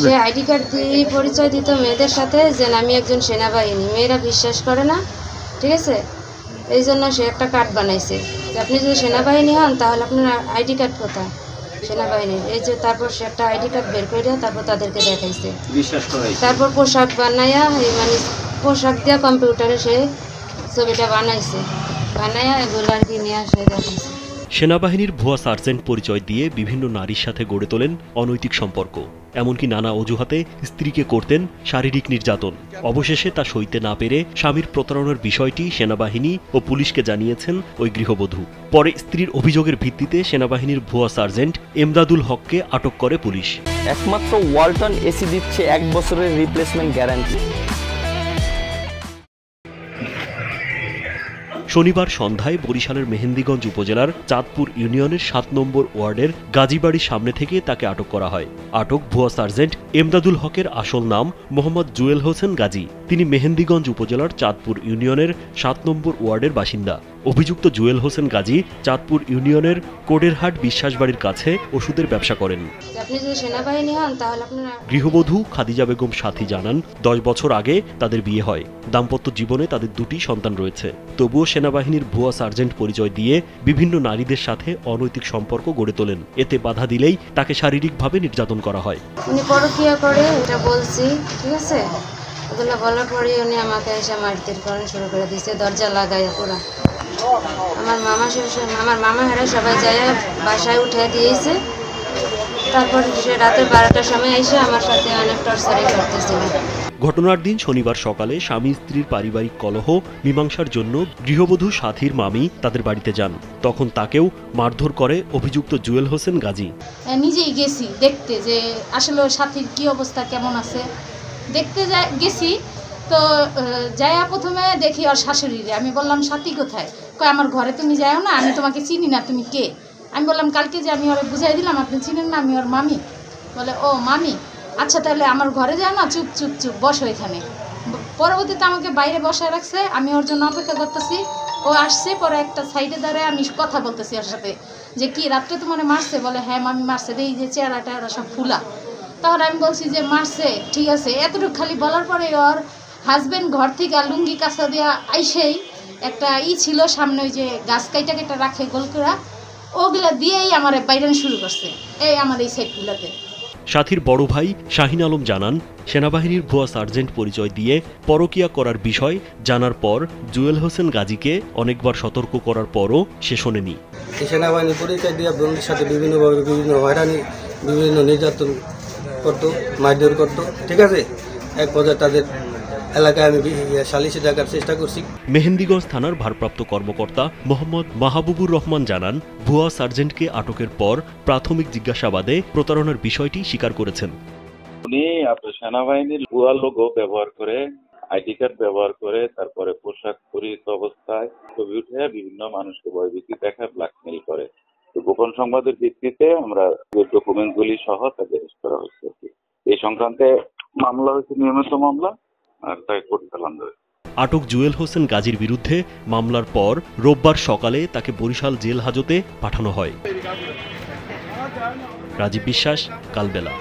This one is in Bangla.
সে আইডি কার্ড দিয়ে পরিচয় দিত মেয়েদের সাথে যে আমি একজন সেনাবাহিনী। মেয়েরা বিশ্বাস করে না, ঠিক আছে। এই জন্য সে একটা কার্ড বানাইছে যে আপনি যদি সেনাবাহিনী হন তাহলে আপনার আইডি কার্ড কোথায় সেনাবাহিনীর। এই যে তারপর সে একটা আইডি কার্ড বের করে তারপর তাদেরকে দেখাইছে, তারপর পোশাক বানাইয়া মানে পোশাক দিয়া কম্পিউটারে সে ছবিটা বানাইয়া এগুলো আর কি নিয়ে আসে দেখাইছে। সেনাবাহিনীর ভুয়া সার্জেন্ট পরিচয় দিয়ে বিভিন্ন নারীর সাথে গড়ে তোলেন অনৈতিক সম্পর্ক। এমনকি নানা অজুহাতে স্ত্রীকে করতেন শারীরিক নির্যাতন। অবশেষে তা সইতে না পেরে স্বামীর প্রতারণার বিষয়টি সেনাবাহিনী ও পুলিশকে জানিয়েছেন ওই গৃহবধূ। পরে স্ত্রীর অভিযোগের ভিত্তিতে সেনাবাহিনীর ভুয়া সার্জেন্ট এমদাদুল হককে আটক করে পুলিশ। একমাত্র ওয়ালটন এসি দিচ্ছে 1 বছরের রিপ্লেসমেন্ট গ্যারান্টি। শনিবার সন্ধ্যায় বরিশালের মেহেন্দিগঞ্জ উপজেলার চাঁদপুর ইউনিয়নের 7 নম্বর ওয়ার্ডের গাজীবাড়ির সামনে থেকে তাকে আটক করা হয়। আটক ভুয়া সার্জেন্ট এমদাদুল হকের আসল নাম মোহাম্মদ জুয়েল হোসেন গাজী। তিনি মেহেন্দিগঞ্জ উপজেলার চাঁদপুর ইউনিয়নের 7 নম্বর ওয়ার্ডের বাসিন্দা। অভিযুক্ত জুয়েল হোসেন গাজী চাঁদপুর ইউনিয়নের কোডেরহাট বিশ্বাসবাড়ির কাছে ওষুধের ব্যবসা করেন। আপনি যদি সেনাবাহিনী হন তাহলে আপনারা। গৃহবধূ খাদিজা বেগম সাথী জানান 10 বছর আগে তাদের বিয়ে হয়। দাম্পত্য জীবনে তাদের 2টি সন্তান রয়েছে। তবুও সেনাবাহিনীর ভুয়া সার্জেন্ট পরিচয় দিয়ে বিভিন্ন নারীদের সাথে অনৈতিক সম্পর্ক গড়ে তোলেন। এতে বাধা দিলেই তাকে শারীরিকভাবে নির্যাতন করা হয়। উনি পরকীয়া করে এটা বলছি, ঠিক আছে। ওগুলো বলার পরে উনি আমাকে এসে মারধর করা শুরু করে দিয়েছে, দরজা লাগাইয়া পুরা। আমার মামা হেরা সবাই যায় বাসায় উঠে দিয়েছে। তারপর সে রাতের 12টার সময় এসে আমার সাথে অনেক টর্চারিং করতেছিল। ঘটনার দিন শনিবার সকালে স্বামী স্ত্রীর পারিবারিক কলহ মীমাংসার জন্য গৃহবধূ সাথীর মামি তাদের বাড়িতে যান। তখন তাকেও মারধর করে অভিযুক্ত জুয়েল হোসেন গাজী। নিজেই গেছি দেখতে যে আসলে সাথীর কি অবস্থা কেমন আছে দেখতে গেছি। তো যাইয়া প্রথমে দেখি ওর শাশুড়িরে। আমি বললাম সাথী কোথায়? কয় আমার ঘরে তুমি যাও না, আমি তোমাকে চিনি না, তুমি কে? আমি বললাম কালকে যে আমি ওরে বুঝাই দিলাম আপনি চিনেন না, আমি ওর মামি। বলে ও মামি, আচ্ছা তাহলে আমার ঘরে যাও না, চুপ চুপ চুপ বসো এখানে। পরবর্তীতে আমাকে বাইরে বসায় রাখছে, আমি ওর জন্য অপেক্ষা করতেছি। ও আসছে, পরে একটা সাইডে দাঁড়ায় আমি কথা বলতেছি ওর সাথে যে কি রাত্রে তোমার মারছে? বলে হ্যাঁ মামি মারছে, এই যে চেহারা টেহারা সব ফুলা। তখন আমি বলছি যে মারছে, ঠিক আছে। এতটুকু খালি বলার পরে ওর হাজবেন্ড ঘর থেকে লুঙ্গি কাঁচা দেওয়া আইসেই একটা ছিল সামনে, ওই যে গাছ কাইটা কেটে রাখে গোলকুড়া, ওগুলা দিয়েই আমার বাইরান শুরু করছে এই আমার এই সাইডগুলোতে। সাথীর বড় ভাই শাহিন আলম জানান সেনাবাহিনীর ভুয়া সার্জেন্ট পরিচয় দিয়ে পরকীয়া করার বিষয় জানার পর জুয়েল হোসেন গাজীকে অনেকবার সতর্ক করার পরও সে শোনেনি। সেনাবাহিনী পরিচয় দিয়ে বন্ধুর সাথে বিভিন্নভাবে বিভিন্ন হয়রানি বিভিন্ন নির্যাতন করতো, মারধর করতো, ঠিক আছে। এক পর্যায়ে তাদের এলাকায় আমি সালিশি ডাকার চেষ্টা করছি। মেহেন্দিগঞ্জ থানার ভারপ্রাপ্ত কর্মকর্তা মোহাম্মদ মাহবুবুর রহমান জানান ভুয়া সার্জেন্টকে আটকের পর প্রাথমিক জিজ্ঞাসাবাদে প্রতারণার বিষয়টি স্বীকার করেছেন। উনি আপনার সেনাবাহিনীর ভুয়া লোগো ব্যবহার করে, আইডি কার্ড ব্যবহার করে, তারপরে পোশাক পরিহিত অবস্থায় ছবি উঠে বিভিন্ন মানুষকে ভয়ভীতি দেখায় ব্ল্যাকমেল করে। তো গোপন সংবাদের ভিত্তিতে আমরা ডকুমেন্টগুলি সহ তাকে অ্যারেস্ট করা হয়েছে। এই সংক্রান্তে মামলা হয়েছে নিয়মিত মামলা, আর তাই কোর্ট চালান রয়েছে। আটক জুয়েল হোসেন গাজীর বিরুদ্ধে মামলার পর রোববার সকালে তাকে বরিশাল জেল হাজতে পাঠানো হয়। রাজীব বিশ্বাস, কালবেলা।